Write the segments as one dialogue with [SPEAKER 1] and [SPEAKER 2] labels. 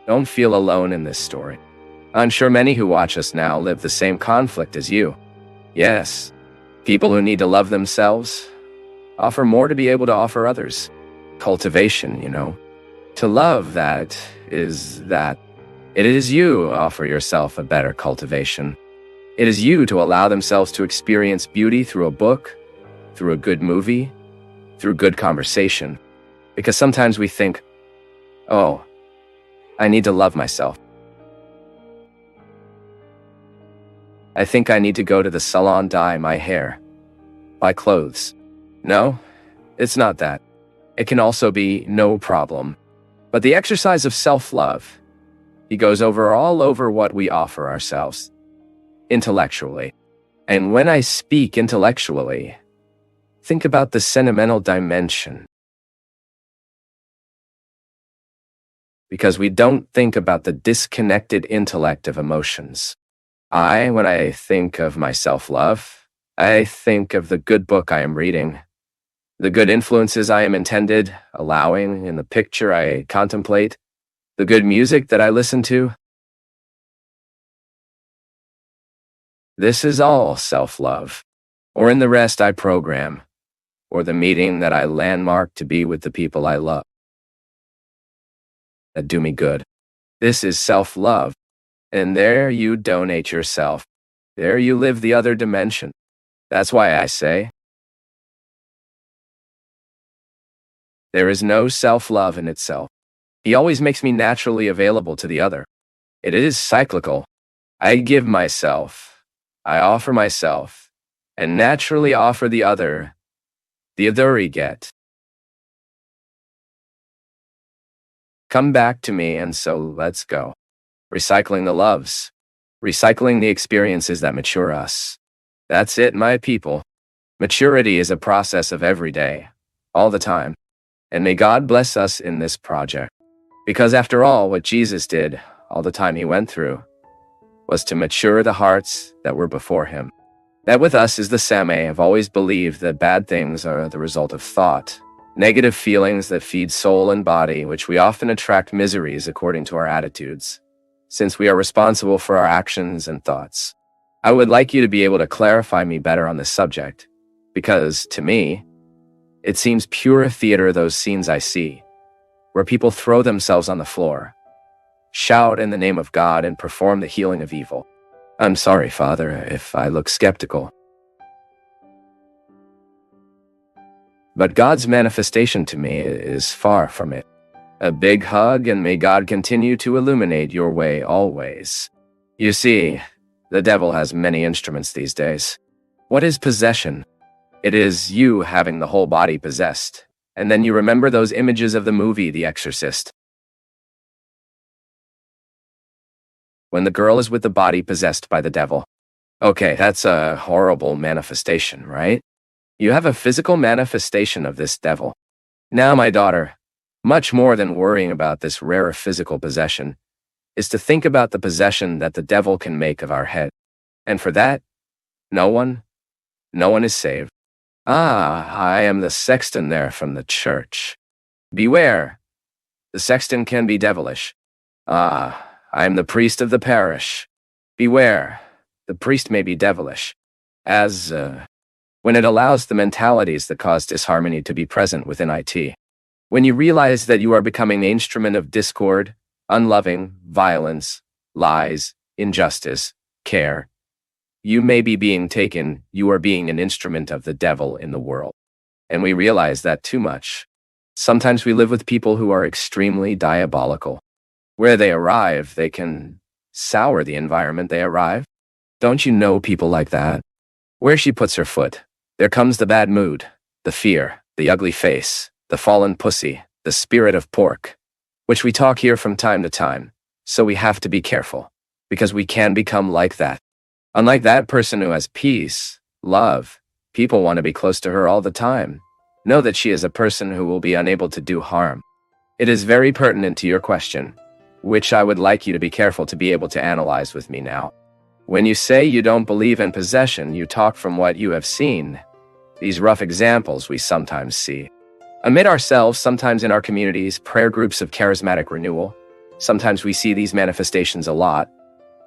[SPEAKER 1] Don't feel alone in this story. I'm sure many who watch us now live the same conflict as you. Yes, people who need to love themselves offer more to be able to offer others. Cultivation, To love that. It is you offer yourself a better cultivation. It is you to allow themselves to experience beauty through a book, through a good movie, through good conversation. Because sometimes we think, oh, I need to love myself. I think I need to go to the salon, dye my hair, buy clothes. No, it's not that. It can also be no problem. But the exercise of self-love, he goes all over what we offer ourselves, intellectually. And when I speak intellectually, think about the sentimental dimension. Because we don't think about the disconnected intellect of emotions. When I think of my self-love, I think of the good book I am reading, the good influences I am intended, allowing in the picture I contemplate, the good music that I listen to. This is all self-love. Or in the rest I program, or the meeting that I landmark to be with the people I love that do me good. This is self-love. And there you donate yourself. There you live the other dimension. That's why I say, there is no self-love in itself. He always makes me naturally available to the other. It is cyclical. I give myself, I offer myself, and naturally offer the other we get. Come back to me, and so let's go. Recycling the loves, recycling the experiences that mature us. That's it, my people. Maturity is a process of every day, all the time. And may God bless us in this project. Because after all, what Jesus did, all the time he went through, was to mature the hearts that were before him. That with us is the same. I've always believed that bad things are the result of thought, negative feelings that feed soul and body, which we often attract miseries according to our attitudes, since we are responsible for our actions and thoughts. I would like you to be able to clarify me better on this subject, because, to me, it seems pure theater, those scenes I see, where people throw themselves on the floor, shout in the name of God, and perform the healing of evil. I'm sorry, Father, if I look skeptical. But God's manifestation to me is far from it. A big hug, and may God continue to illuminate your way always. You see, the devil has many instruments these days. What is possession? It is you having the whole body possessed, and then you remember those images of the movie The Exorcist, when the girl is with the body possessed by the devil. Okay, that's a horrible manifestation, right? You have a physical manifestation of this devil. Now, my daughter, much more than worrying about this rare physical possession, is to think about the possession that the devil can make of our head. And for that, no one is saved. I am the sexton there from the church. Beware, the sexton can be devilish. I am the priest of the parish. Beware, the priest may be devilish, when it allows the mentalities that cause disharmony to be present within it. When you realize that you are becoming the instrument of discord, unloving, violence, lies, injustice, care, you may be being taken, you are being an instrument of the devil in the world. And we realize that too much. Sometimes we live with people who are extremely diabolical. Where they arrive, they can sour the environment they arrive. Don't you know people like that? Where she puts her foot, there comes the bad mood, the fear, the ugly face, the fallen pussy, the spirit of pork, which we talk here from time to time. So we have to be careful, because we can become like that. Unlike that person who has peace, love, people want to be close to her all the time. Know that she is a person who will be unable to do harm. It is very pertinent to your question, which I would like you to be careful to be able to analyze with me now. When you say you don't believe in possession, you talk from what you have seen. These rough examples we sometimes see. Amid ourselves, sometimes in our communities, prayer groups of charismatic renewal, Sometimes we see these manifestations a lot.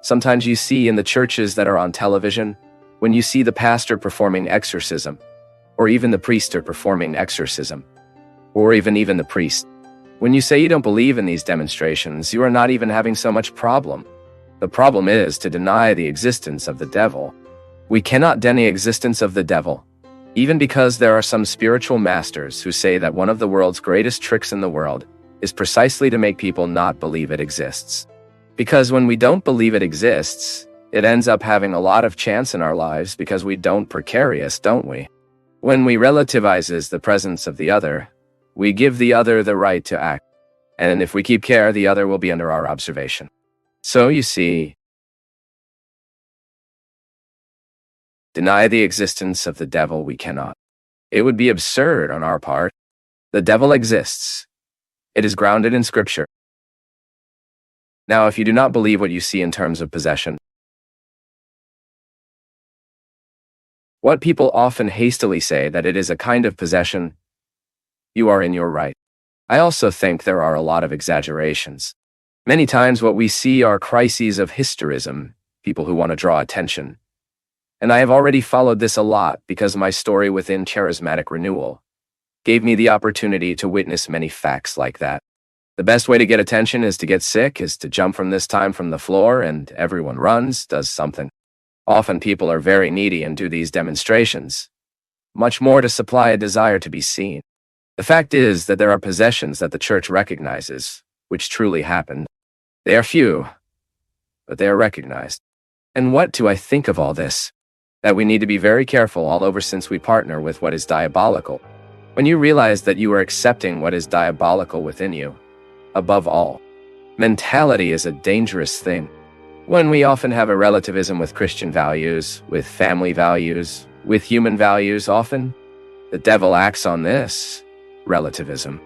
[SPEAKER 1] Sometimes you see in the churches that are on television, when you see the pastor performing exorcism, or even the priest are performing exorcism, or even the priest. When you say you don't believe in these demonstrations, you are not even having so much problem. The problem is to deny the existence of the devil. We cannot deny the existence of the devil, even because there are some spiritual masters who say that one of the world's greatest tricks in the world is precisely to make people not believe it exists. Because when we don't believe it exists, it ends up having a lot of chance in our lives because we don't precarious, don't we? When we relativizes the presence of the other, we give the other the right to act. And if we keep care, the other will be under our observation. So you see, deny the existence of the devil we cannot. It would be absurd on our part. The devil exists. It is grounded in Scripture. Now, if you do not believe what you see in terms of possession, what people often hastily say that it is a kind of possession, you are in your right. I also think there are a lot of exaggerations. Many times what we see are crises of hysterism, people who want to draw attention. And I have already followed this a lot because my story within charismatic renewal gave me the opportunity to witness many facts like that. The best way to get attention is to get sick, is to jump from the floor, and everyone runs, does something. Often people are very needy and do these demonstrations, much more to supply a desire to be seen. The fact is that there are possessions that the church recognizes, which truly happened. They are few, but they are recognized. And what do I think of all this? That we need to be very careful all over since we partner with what is diabolical. When you realize that you are accepting what is diabolical within you, above all, mentality is a dangerous thing. When we often have a relativism with Christian values, with family values, with human values, often, the devil acts on this relativism.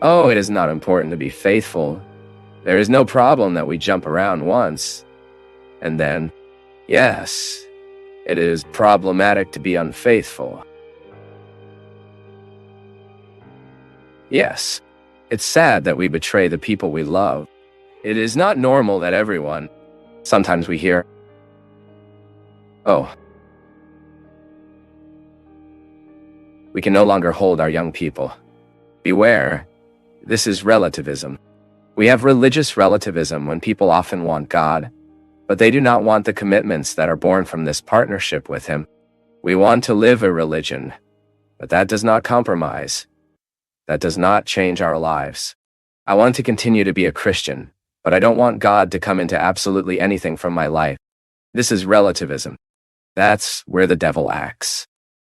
[SPEAKER 1] Oh, it is not important to be faithful. There is no problem that we jump around once. And then, yes, it is problematic to be unfaithful. Yes, it's sad that we betray the people we love. It is not normal that everyone, sometimes we hear, oh, we can no longer hold our young people. Beware, this is relativism. We have religious relativism when people often want God, but they do not want the commitments that are born from this partnership with Him. We want to live a religion, but that does not compromise. That does not change our lives. I want to continue to be a Christian, but I don't want God to come into absolutely anything from my life. This is relativism. That's where the devil acts.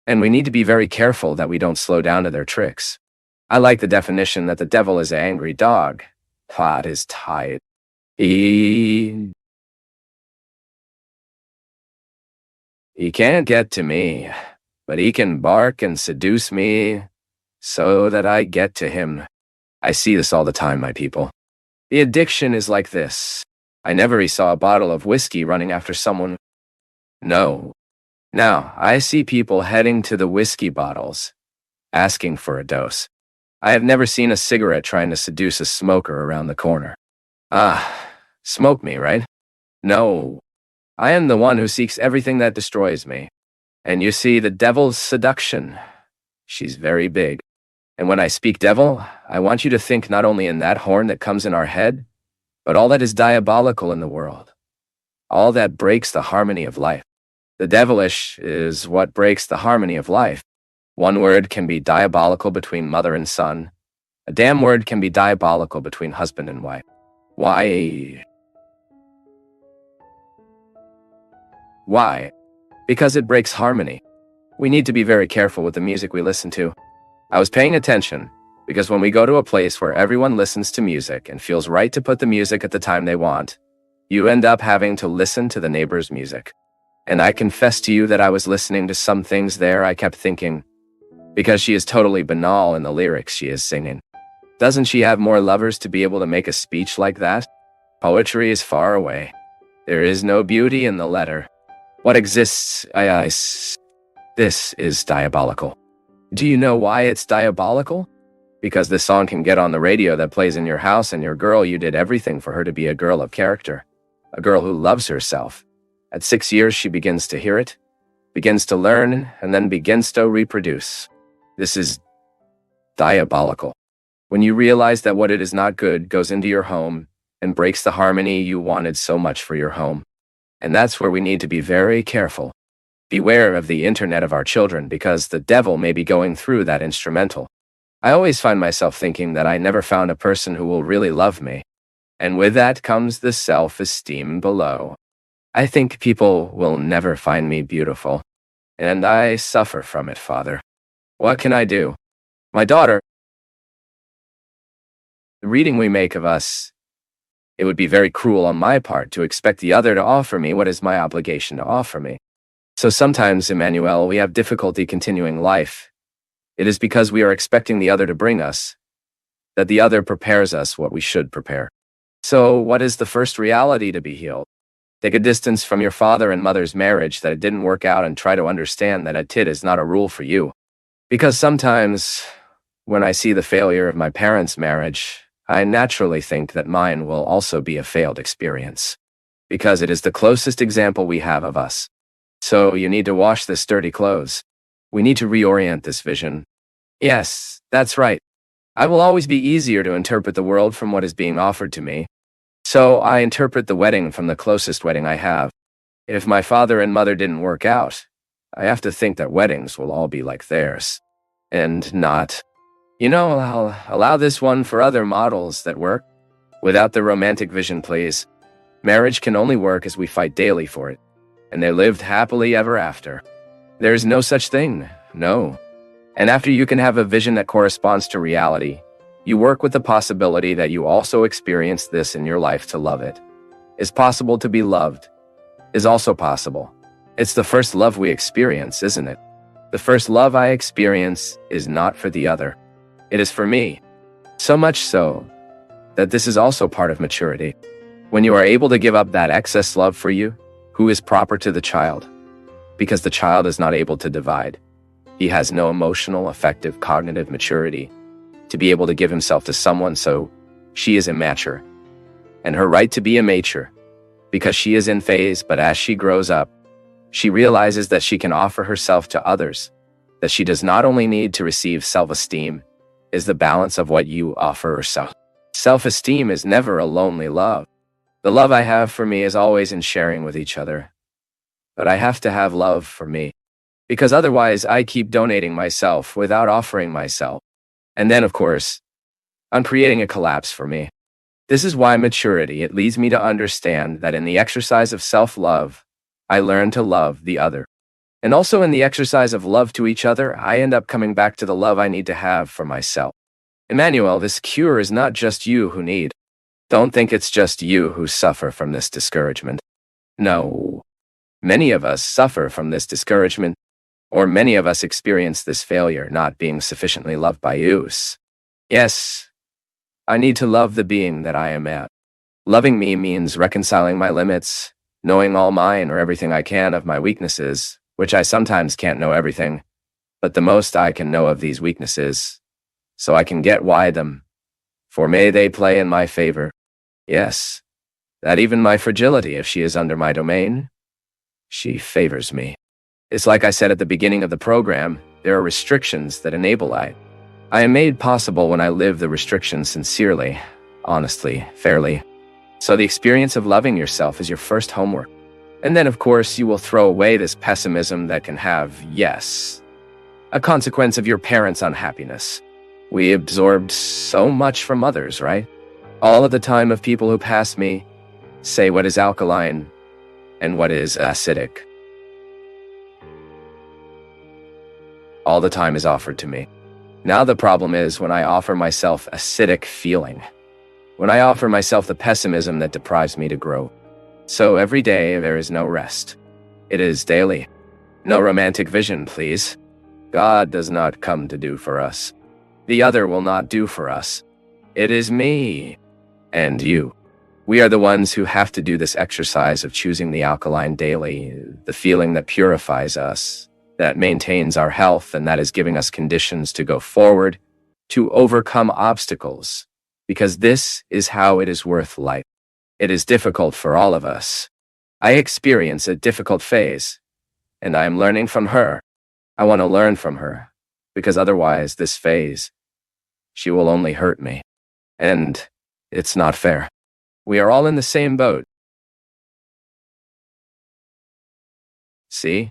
[SPEAKER 1] And we need to be very careful that we don't slow down to their tricks. I like the definition that the devil is an angry dog. God is tired. He can't get to me, but he can bark and seduce me so that I get to him. I see this all the time, my people. The addiction is like this. I never saw a bottle of whiskey running after someone. No. Now, I see people heading to the whiskey bottles, asking for a dose. I have never seen a cigarette trying to seduce a smoker around the corner. Smoke me, right? No. I am the one who seeks everything that destroys me. And you see, the devil's seduction, she's very big. And when I speak devil, I want you to think not only in that horn that comes in our head, but all that is diabolical in the world. All that breaks the harmony of life. The devilish is what breaks the harmony of life. One word can be diabolical between mother and son. A damn word can be diabolical between husband and wife. Why? Why? Because it breaks harmony. We need to be very careful with the music we listen to. I was paying attention because when we go to a place where everyone listens to music and feels right to put the music at the time they want, you end up having to listen to the neighbor's music. And I confess to you that I was listening to some things there. I kept thinking, because she is totally banal in the lyrics she is singing. Doesn't she have more lovers to be able to make a speech like that? Poetry is far away. There is no beauty in the letter. What exists, this is diabolical. Do you know why it's diabolical? because this song can get on the radio that plays in your house, and your girl, you did everything for her to be a girl of character, a girl who loves herself. At 6 years, she begins to hear it, begins to learn, and then begins to reproduce. This is diabolical. When you realize that what it is not good goes into your home and breaks the harmony you wanted so much for your home. And that's where we need to be very careful. Beware of the internet of our children, because the devil may be going through that instrumental. I always find myself thinking that I never found a person who will really love me. And with that comes the self-esteem below. I think people will never find me beautiful. And I suffer from it, Father. What can I do? My daughter, the reading we make of us, it would be very cruel on my part to expect the other to offer me what is my obligation to offer me. So sometimes, Emmanuel, we have difficulty continuing life. It is because we are expecting the other to bring us, that the other prepares us what we should prepare. So what is the first reality to be healed? Take a distance from your father and mother's marriage, that it didn't work out, and try to understand that a tit is not a rule for you. Because sometimes, when I see the failure of my parents' marriage, I naturally think that mine will also be a failed experience. Because it is the closest example we have of us. So you need to wash this dirty clothes. We need to reorient this vision. Yes, that's right. I will always be easier to interpret the world from what is being offered to me. So I interpret the wedding from the closest wedding I have. If my father and mother didn't work out, I have to think that weddings will all be like theirs. And not. I'll allow this one for other models that work. Without the romantic vision, please. Marriage can only work as we fight daily for it. And they lived happily ever after. There's no such thing, no. And after you can have a vision that corresponds to reality, you work with the possibility that you also experience this in your life to love it. Is possible to be loved. Is also possible. It's the first love we experience, isn't it? The first love I experience is not for the other. It is for me. So much so that this is also part of maturity. When you are able to give up that excess love for you, who is proper to the child, because the child is not able to divide. He has no emotional, affective, cognitive maturity to be able to give himself to someone, so she is immature. And her right to be immature, because she is in phase, but as she grows up, she realizes that she can offer herself to others, that she does not only need to receive self-esteem, is the balance of what you offer herself. Self-esteem is never a lonely love. The love I have for me is always in sharing with each other. But I have to have love for me, because otherwise I keep donating myself without offering myself. And then, of course, I'm creating a collapse for me. This is why maturity, it leads me to understand that in the exercise of self-love, I learn to love the other. And also in the exercise of love to each other, I end up coming back to the love I need to have for myself. Emmanuel, this cure is not just you who need. Don't think it's just you who suffer from this discouragement. No. Many of us suffer from this discouragement, or many of us experience this failure, not being sufficiently loved by you. Yes, I need to love the being that I am at. Loving me means reconciling my limits, knowing all mine or everything I can of my weaknesses, which I sometimes can't know everything, but the most I can know of these weaknesses, so I can get why them, for may they play in my favor. Yes, that even my fragility, if she is under my domain, she favors me. It's like I said at the beginning of the program, there are restrictions that enable I am made possible when I live the restrictions sincerely, honestly, fairly. So the experience of loving yourself is your first homework. And then, of course, you will throw away this pessimism that can have, yes, a consequence of your parents' unhappiness. We absorbed so much from others, right? All of the time of people who pass me say what is alkaline and what is acidic. All the time is offered to me. Now the problem is when I offer myself acidic feeling, when I offer myself the pessimism that deprives me to grow. So every day there is no rest. It is daily. No romantic vision, please. God does not come to do for us. The other will not do for us. It is me and you. We are the ones who have to do this exercise of choosing the alkaline daily, the feeling that purifies us, that maintains our health, and that is giving us conditions to go forward to overcome obstacles, because this is how it is worth life. It is difficult for all of us. I experience a difficult phase, and I am learning from her. I want to learn from her, because otherwise this phase, she will only hurt me. And it's not fair. We are all in the same boat. See?